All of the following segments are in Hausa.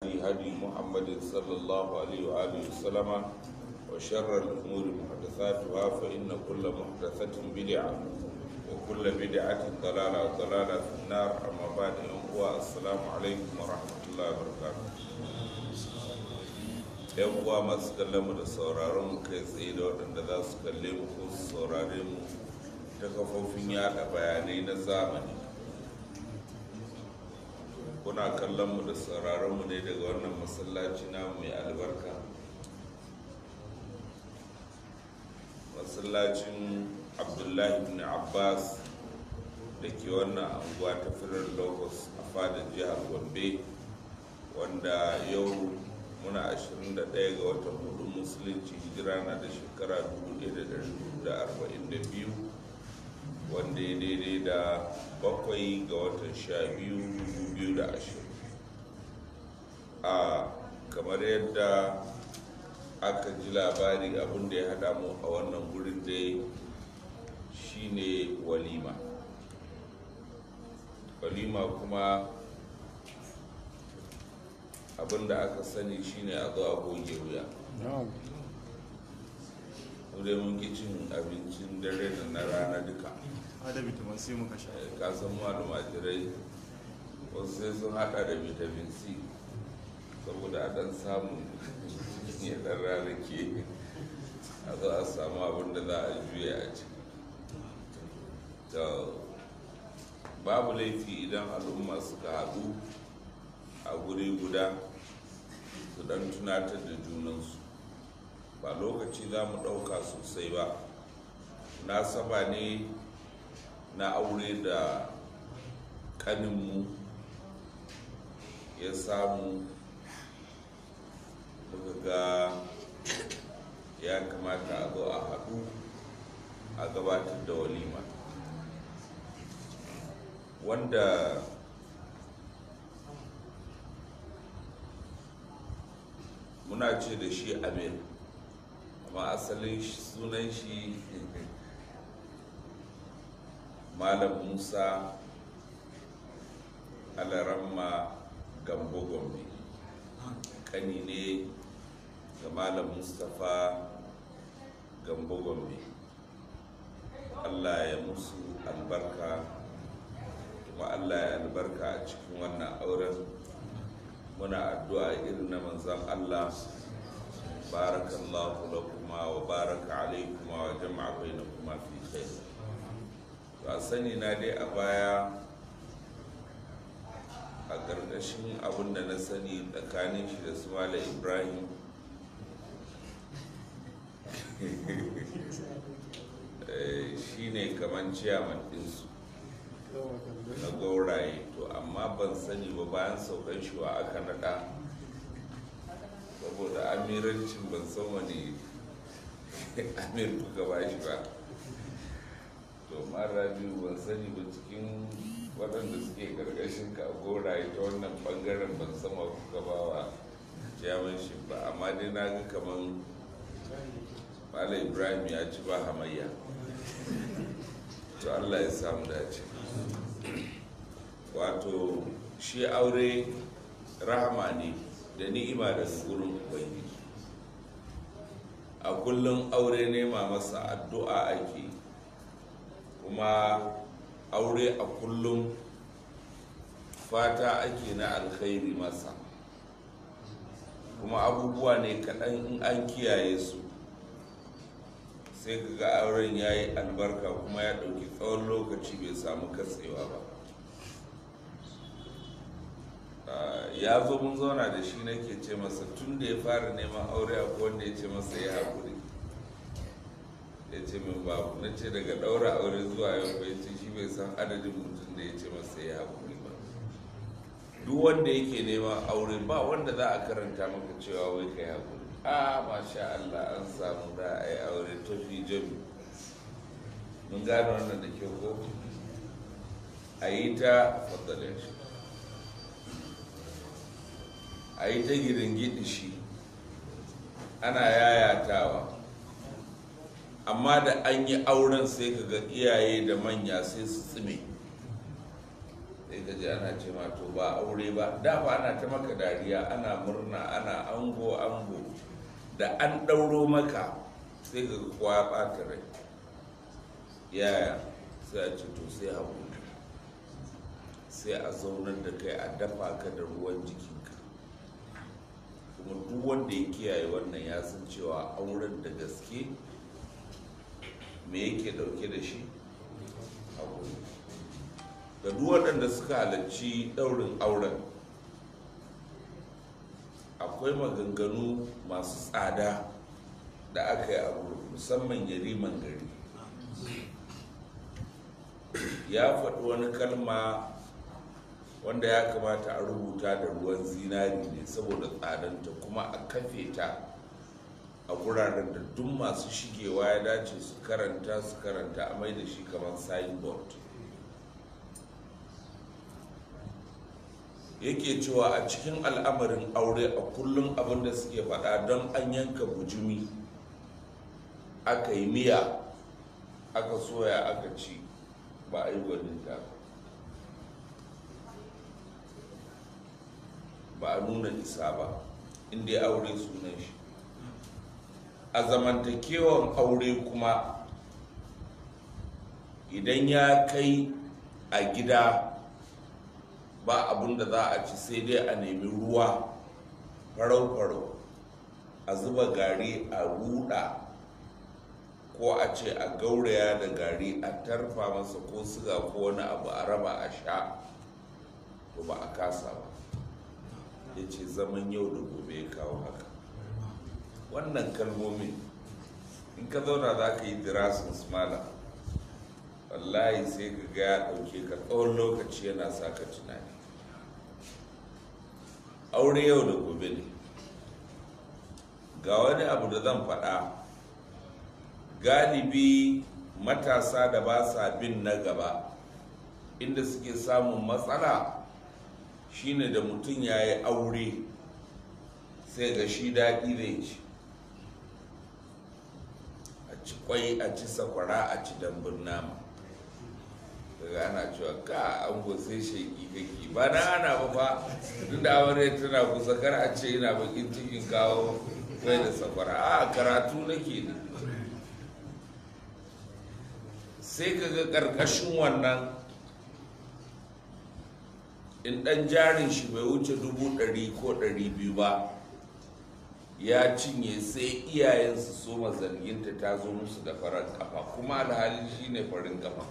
هدي محمد صلى الله عليه وآله وسلم وشر الأمور محدثاتها فإن كل محدثة بدعة وكل بدعة ضلالة وضلالة في النار. أما بعد السلام عليكم ورحمة الله وبركاته. ‘Yan uwa masu kallon mu da sauraron mu kai tsaye da waɗanda za su kalle mu ko su saurare mu ta kafofin yaɗa bayanai na zamani. Kuna kallon mu da sauraron mu ne daga wannan masallaci namu mai albarka, masallacin Abdullahi ibn Abbas da ke wannan anguwa ta firar Lagos a fadar jihar Gombe, wanda yau muna 21 ga watan hudu musulunci, hijira na da shekara 1442, wanda ya daidai da 7 ga watan 12 2020. Kamar yadda aka ji labari, abin da ya hada mu a wannan gurin dai shine walima kuma abin da aka sani shine a zo a goge wuya. dai mun ki cin abincin dare da na rana duka, da vitamin C muka sha. kasan malumajirai wasu sai sun hada da vitamin C saboda a dan samu ya dan rana ke a zo a samu abin da za a juya a ci. Babu laifi idan al'umma suka haɗu a guri guda su dan tunatar da junansu. Ba lokaci za mu ɗauka sosai ba, nasaba ne na aure da ƙaninmu ya samu, muka ga ya kamata a zo a haɗu a gabatar da walima, wanda muna ce da shi Amir, amma asalin sunan shi Malam Musa Alaramma Gambo Gombe, kani ne ga Malam Mustapha Gambo Gombe. Allah ya musu albarka, kuma Allah ya albarka a cikin wannan auren. Muna addu'a irin na manzon Allah, barakallahu lakuma wa baraka alaikuma wa jama'a bainakuma fi khair. To a sani na dai a baya, a ƙarƙashin abin da na sani tsakanin shi da su Malam Ibrahim shi ne kamar ciyaman ɗinsu na gauraye. To amma ban sani ba bayan saukan shi wa aka naɗa, saboda amirancin ban san wani amir kuka ba shi ba. To mara biyu ban sani ba cikin waɗanda suke ƙarƙashin ka goraye ta wannan ɓangaren, ban san wa kuka ba wa ciyaman shi ba. Amma dai na ga kamar Malam Ibrahim ya ci ba hamayya. To Allah ya samu dace. Wato shi aure rahama ne da ni'ima daga gurin Ubangiji. A kullum aure nema masa addu'a ake, kuma aure a kullum fata ake na alkhairi masa, kuma abubuwa ne kaɗan in an kiyaye su sai ga auren ya yi albarka kuma ya ɗauki tsawon lokaci bai samu katsewa ba. Ya zo mun zauna da shi, nake ce masa tun da ya fara neman aure a wanda ya ce masa ya haƙuri, ya ce min babu. Na ce daga ɗaura aure zuwa yau bai ce shi bai san adadin mutum da ya ce masa ya haƙuri ba. Duk wanda yake neman aure ba wanda za a karanta maka cewa wai kai haƙuri. Masha Allah, an samu da a yi aure tafi jami. Mun gane wannan da kyau ko? A yi ta fadalin shi, a yi ta giringidi shi, ana yayatawa. Amma da an yi auren sai ka ga iyaye da manya sai su tsime. sai ka ji ana ce ma to ba aure ba, da ba ana ta maka dariya, ana murna, ana ango da an ɗauro maka sai ka kowa ya ɓata rai. Yaya sai a ce to sai haƙuri, sai a zaunar da kai a dafa ka da ruwan jikinka. Kuma duk wanda ya kiyaye wannan ya san cewa auren da gaske me yake dauke da shi? Haƙuri. Da duk waɗanda suka halarci ɗaurin auren akwai maganganu masu tsada da aka yi a wurin, musamman yariman gari ya faɗi wani kalma wanda ya kamata a rubuta da ruwan zinari ne saboda tsadanta, kuma a kafe ta a guraren da duk masu shigewa ya dace su karanta a mai da shi kamar signboard. Yake cewa a cikin al'amarin aure a kullum abin da suke faɗa, don an yanka bujumi aka yi miya aka soya aka ci ba a yi gwaninta ba, a nuna isa ba, inda ya aure sunan shi. A zamantakewan aure kuma idan ya kai a gida ba abin da za a ci sai dai a nemi ruwa farau-farau a zuba gari a ruda, ko a ce a gauraya da gari a tarfa masa ko siga ko wani abu a raba a sha, to ba a kasa ba. Ya ce zaman yau da gobe ya kawo haka. Wannan kalmomin in ka zauna za ka yi dirasin smala, wallahi sai ka ga ya ɗauke ka tsawon lokaci yana sa ka tunani. Aure yau da gobe ne. Ga wani abu da zan faɗa, galibi matasa da ba sa bin na gaba inda suke samun matsala shine da mutum ya yi aure sai ga shi daɗi zai ci, a ci kwai, a ci sakwara, a ci dambun nama. Daga ana cewa ka an sai sheki kake ba na ana ba fa, duk da aure tana kusa, kar a ce ina bakin cikin kawo kwai da sakwara, a karatu nake ne. Sai ka ga ƙarƙashin wannan in ɗan jarin shi bai wuce 100 ko 200 ba ya cinye, sai iyayensu soma zarginta ta zo musu da farar kafa, kuma alhali shi ne farin kafa.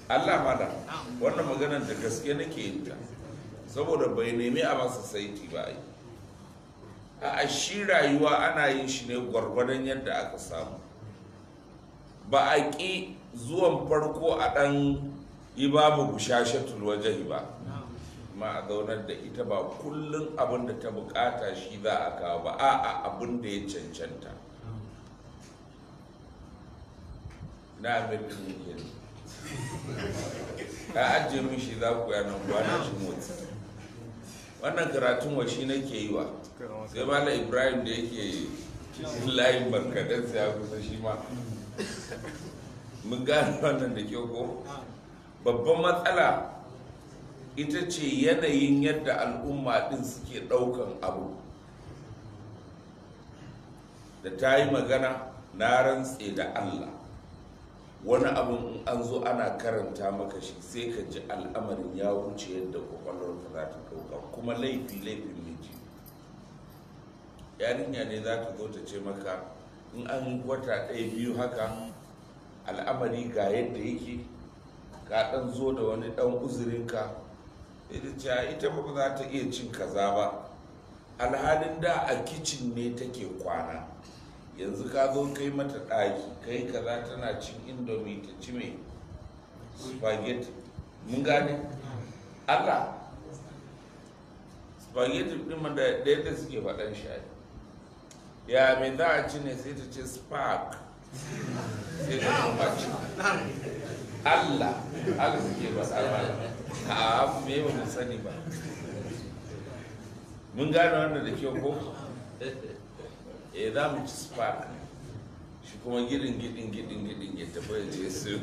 Allah mada wannan maganar da gaske nake yin ta, saboda bai nemi a masa saiti ba. A shi rayuwa ana yin shi ne gwargwadon yadda aka samu. Ba a ƙi zuwan farko a ɗan yi babu bushashatul wajahi ba, ma a zaunar da ita ba kullum abin da ta bukata shi za a kawo ba, a'a abin da ya cancanta. Na amirkin yake ka ajiye min shi za ku yanar kwana shi motsi. Wannan karatun wa shi nake yi wa, sai mala Ibrahim da yake layin barkadansa ya kusa shi ma. Mun gane wannan da kyau ko? Babban matsala ita ce yanayin yadda al'umma din suke ɗaukan abu. Da ta yi magana na rantse da Allah, wani abin in an zo ana karanta maka shi sai ka ji al'amarin ya wuce yadda kwakwalwarka za ta ɗauka, kuma laifin miji. Yarinya ne za ta zo ta ce maka in an wata 1-2 haka al'amari ga yadda yake, ka ɗan zo da wani ɗan uzurinka, ita ba za ta iya cin kaza ba, alhalin da a kicin ne take kwana, yanzu ka zo kai mata ɗaki kai kaza, tana cin indomie ta ci mai spaghetti. Mun gane Allah, spaghetti ɗin da yadda suke faɗan shayi, ya mai za a ci ne sai ta ce spark, sai ta kuma ci Allah suke faɗa ba a me ba mu sani ba. Mun gane wannan da kyau ko? Za mu ci spark, shi kuma gidin ya tafi da je su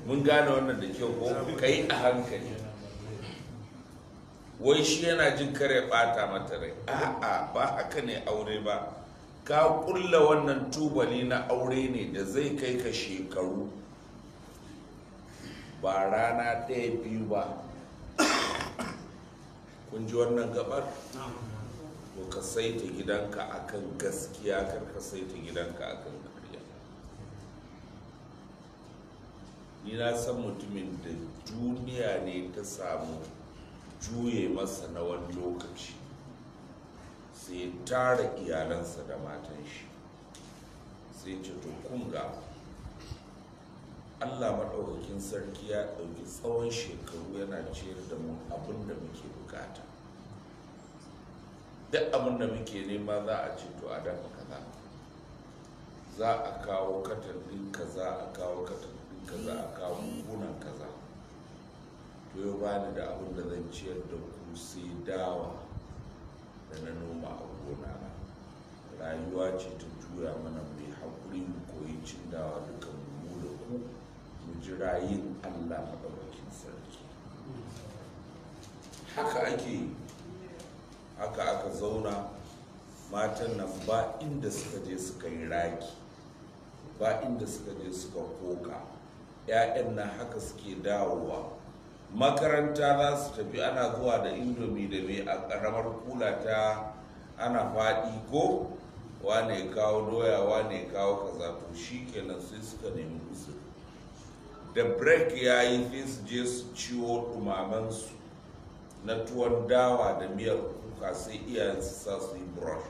mun gane wannan da kyau ko kai a hankali. Wai shi yana jin kare bata mata rai, a'a ba haka ne aure ba. Ka kulla wannan tubali na aure ne da zai kai ka shekaru, ba rana ɗaya biyu ba. Kun ji wannan gabar? To ka saita gidanka akan gaskiya, kar ka saita gidanka akan ƙarya. Ni na san mutumin da duniya ne ta samu juye masa na wani lokaci, sai tara iyalansa da matan shi, sai ce to kunga Allah maɗaukakin sarki ya ɗauki tsawon shekaru yana ciyar da mu abin da muke bukata. Duk abin da muke nema za a ce to a dafa kaza, za a kawo katan ɗin kaza, a kawo katan ɗin kaza, a kawo buhunan kaza. To yau bani da abin da zan ciyar da ku sai dawa da na noma a gona na. Rayuwa ce ta juya mana mai haƙuri mu koyi cin dawa dukan mu da ku, mu jira yin Allah maɗaukakin sarki. Haka ake yi, haka aka zauna. Matan nan ba inda suka je suka yi raki, ba inda suka je suka koka. 'Ya'yan nan haka suke dawowa makaranta, za su tafi ana zuwa da indomi da mai a ƙaramar kula ta ana faɗi ko wane kawo doya wane kawo kaza, to shi kenan sai suka nemi uzuri. Da break ya yi sai su je su ciwo ɗumamansu na tuwon dawa da miyar kuka, sai iyayen su sa su yi brush,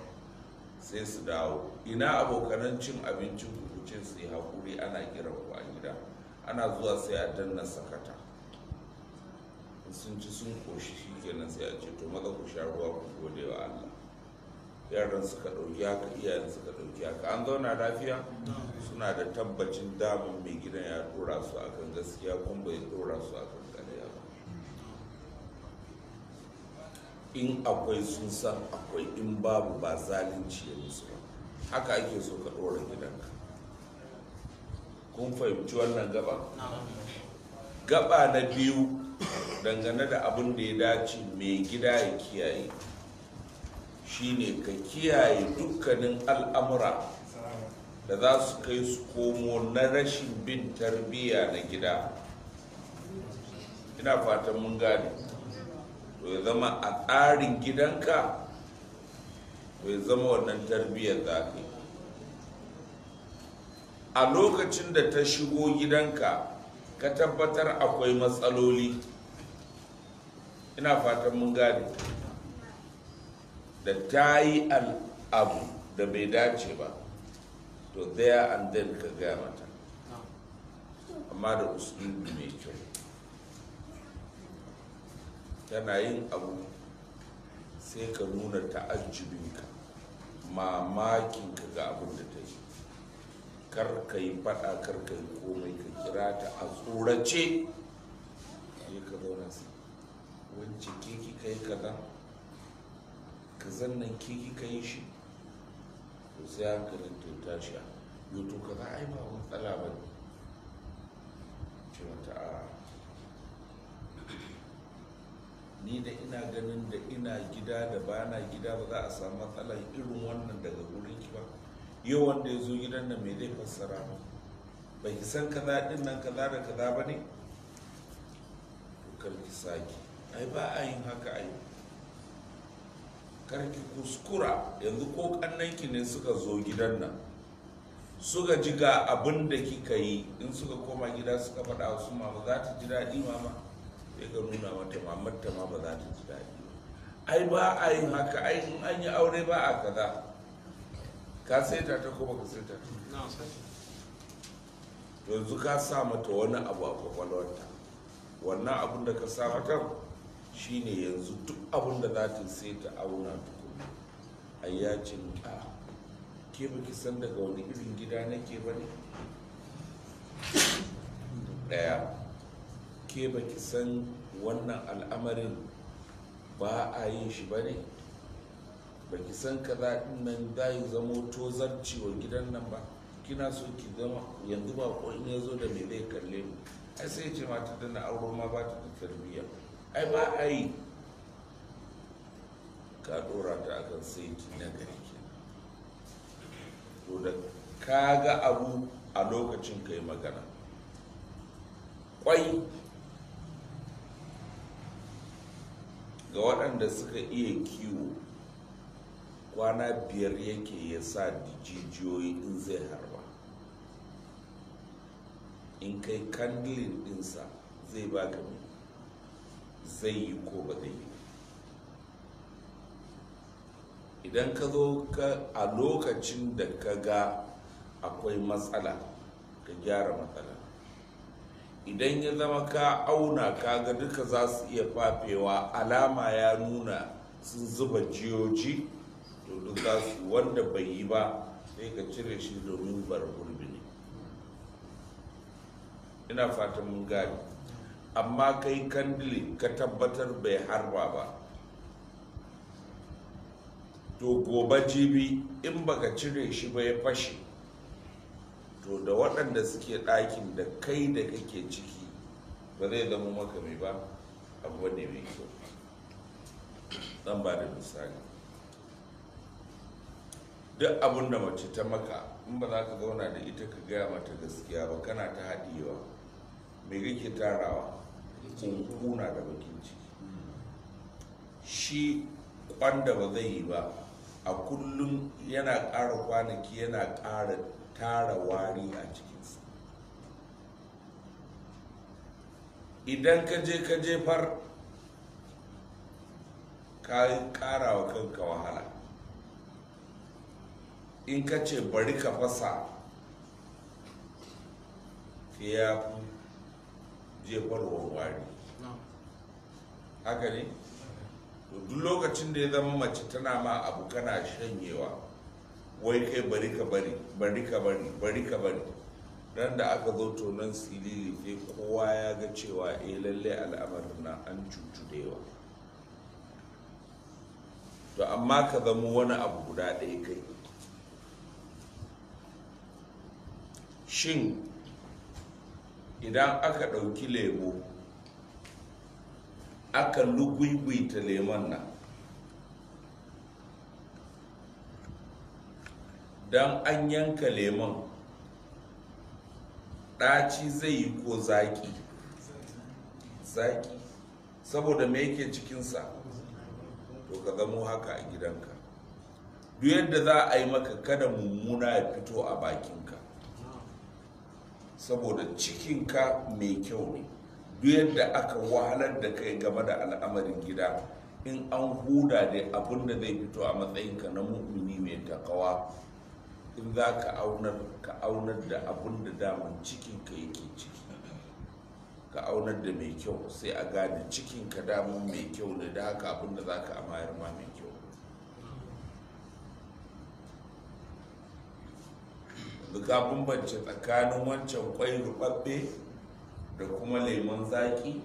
sai su dawo. Ina abokanan cin abincin ku ce su yi haƙuri, ana kiran ku a gida. Ana zuwa sai a danna sakata, sun ci sun koshi, shi kenan sai a ce to maza ku sha ruwa ku gode wa Allah. Yaran suka ɗauki haka, iyayen suka ɗauki haka, an zauna lafiya. Suna da tabbacin damun mai gidan ya ɗora su akan gaskiya, kuma bai ɗora su akan ƙarya ba. In akwai sun san akwai, in babu ba zalunci ya musu ba. Haka ake so ka ɗora gidanka. Kun fahimci wannan gaba? Gaba na biyu dangane da abin da ya dace mai gida ya kiyaye, shine ka kiyaye dukkanin al'amura da za su kai su komo na rashin bin tarbiyya na gida. Ina fatan mun gane. To ya zama a tsarin gidanka, to ya zama wannan tarbiyyar za ka yi. A lokacin da ta shigo gidanka ka tabbatar akwai matsaloli, ina fatan mun gane, da ta yi abu da bai dace ba, to there and then ka gaya mata, amma da usulubi mai kyau. Tana yin abu sai ka nuna ta'ajjubinka, mamakinka ga abin da ta yi. Kar ka yi faɗa, kar ka yi komai, ka kira ta a tsorace. Ne ka zauna sai wance ke kika yi kaza, kazan nan ke kika yi shi, to sai hankalin ta tashi. Yau to kaza ai ba matsala ba ne. Ce mata a ni da ina ganin da ina gida da ba na gida ba za a samu matsala irin wannan daga wurin ki ba. Yau wanda ya zo gidan nan me zai fassara ba? Bai ki san kaza din nan kaza da kaza ba ne? To kar ki saki. Ai ba a yin haka ai. Kar ki kuskura. Yanzu ko kannanki ne suka zo gidan nan, suka ji ga abin da kika yi, in suka koma gida suka faɗa wasu mama, za ta ji daɗi mama? Sai ka nuna mata mamarta ma ba za ta ji daɗi ba. Ai ba a yin haka, ai in an yi aure ba a kaza. Ka saita ta ko baka saita ta? Yanzu ka sa mata wani abu a kwakwalwarta. Wannan abin da ka sa mata shine yanzu duk abin da za ta sai ta auna tukuna. Ai ya ce a ke baki san daga wani irin gida nake ba ne? Ɗaya, ke baki san wannan al'amarin ba a yin shi ba ne? Baki san kaza din nan za yi zamo tozarci wa gidan nan ba? Kina so ki zama yanzu ba ko in ya zo da me zai kalle mu? ai sai ce mata da na auro ma ba ta da tarbiyya, ai ba a yi, ka dora ta akan saiti na gari ke. To da ka ga abu a lokacin ka yi magana. Kwai ga waɗanda suka iya kiwo kwana 5 yake ya sa jijiyoyi in zai harba. In kai kandilin ɗinsa zai baka mai, zai yi ko ba zai yi. Idan ka zo a lokacin da ka ga akwai matsala, ka gyara matsala. Idan ya zama ka auna ka ga duka za su iya fafewa, alama ya nuna sun zuba jiyoji, to duk za su, wanda bai yi ba sai ka cire shi domin bar gurbi ne. Ina fatan mun gani. Amma kai kandili ka tabbatar bai harba ba, to gobe jibi in baka cire shi ba ya fashe, to da waɗanda suke ɗakin da kai da kake ciki ba zai zama maka mai ba, abu ne mai kyau. Zan ba da misali, duk abin da mace ta maka in ba za ka zauna da ita ka gaya mata gaskiya ba, kana ta haɗiyewa, mai kake tarawa? Kuna da bakin ciki. Shi kwanda ba zai yi ba, a kullum yana ƙara kwanaki, yana ƙara tara wari a cikinsa. Idan ka je ka jefar, ka ƙara wa kanka wahala. In ka ce bari ka fasa, ya fi jefarwa wari. Haka ne? Duk lokacin da ya zama mace tana ma abu kana shanyewa, wai kai bari ka bari, bari ka bari, bari ka bari, ran da aka zo tonon silili sai kowa ya ga cewa lalle al'amarin na an cutu da yawa. To amma ka zama wani abu guda ɗaya kai. Shin idan aka ɗauki lemo aka lugwigwita lemon nan, don an yanka lemon ɗaci zai yi ko zaƙi? Zaƙi, saboda me yake cikinsa? To ka zamo haka a gidanka. Duk yadda za a yi maka, kada mummuna ya fito a bakinka, saboda cikinka mai kyau ne. Duk yadda aka wahalar da kai game da al'amarin gida, in an huda da abin da zai fito a matsayinka na mu'mini mai takawa, in za ka aunar da abin da daman cikinka yake ciki, ka aunar da mai kyau, sai a gane cikinka daman mai kyau ne, da haka abin da za ka amayar ma mai kyau. Ka bambance tsakanin wancan kwai rubabbe da kuma lemon zaki.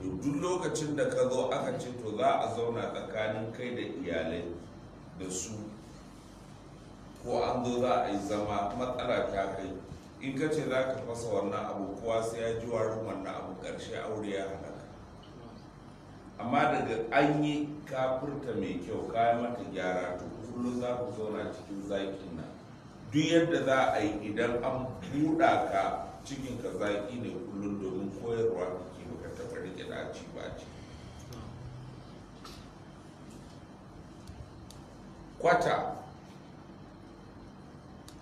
Duk lokacin da ka zo aka ce to za a zauna tsakanin kai da iyalai da su, ko an zo za a yi zama, matsala ta kai, in ka ce za ka fasa wannan abu, kowa sai ya ji warin wannan abu, ƙarshe aure ya halaka. Amma daga an yi kafurta mai kyau, kayan mata gyara, to kullum za ku zauna cikin zakin nan. Duk yadda za a yi, idan an buɗa ka cikin ka zaƙi ne kullum, domin koyarwa kake baka taɓa rike daci ba ce. Kwata,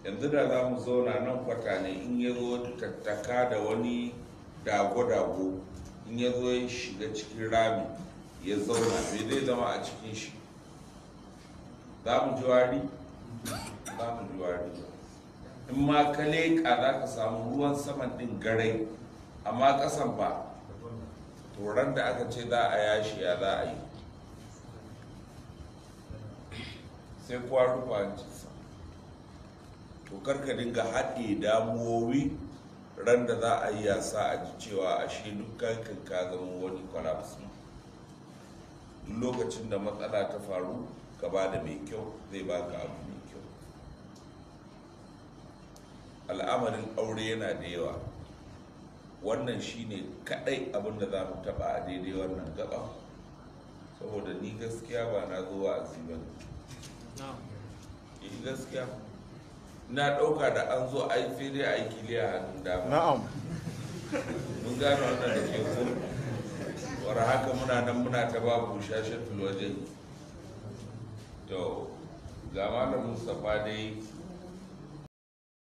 yanzu da za mu zauna nan, kwata ne in ya zo tattaka da wani dago-dago, in ya zo ya shiga cikin rami ya zauna, bai zai zama a cikin shi? Za mu ji wari? Za mu ji wari. In ma ka leƙa za ka samu ruwan saman ɗin garai, amma ƙasan ba, turan da aka ce za a yashi ya za a yi, sai kuwa rufa hancinsa. To karka dinga haɗe damuwowi ran da za a yi yasa a ji cewa ashe dukkan ka zama wani collapse. Duk lokacin da matsala ta faru, ka ba da mai kyau, zai baka abu mai kyau. Al'amarin aure yana da yawa, wannan shine kadai abin da za mu taba a daidai wannan gaba, saboda ni gaskiya ba na zo wa'azi ba ne. Gaskiya na ɗauka da an zo ai sai dai a yi kiliya hannun dama. Na'am. Mun gano wannan da ke ko war haka muna nan muna ta babu shashatul waje. To ga malam Mustapha dai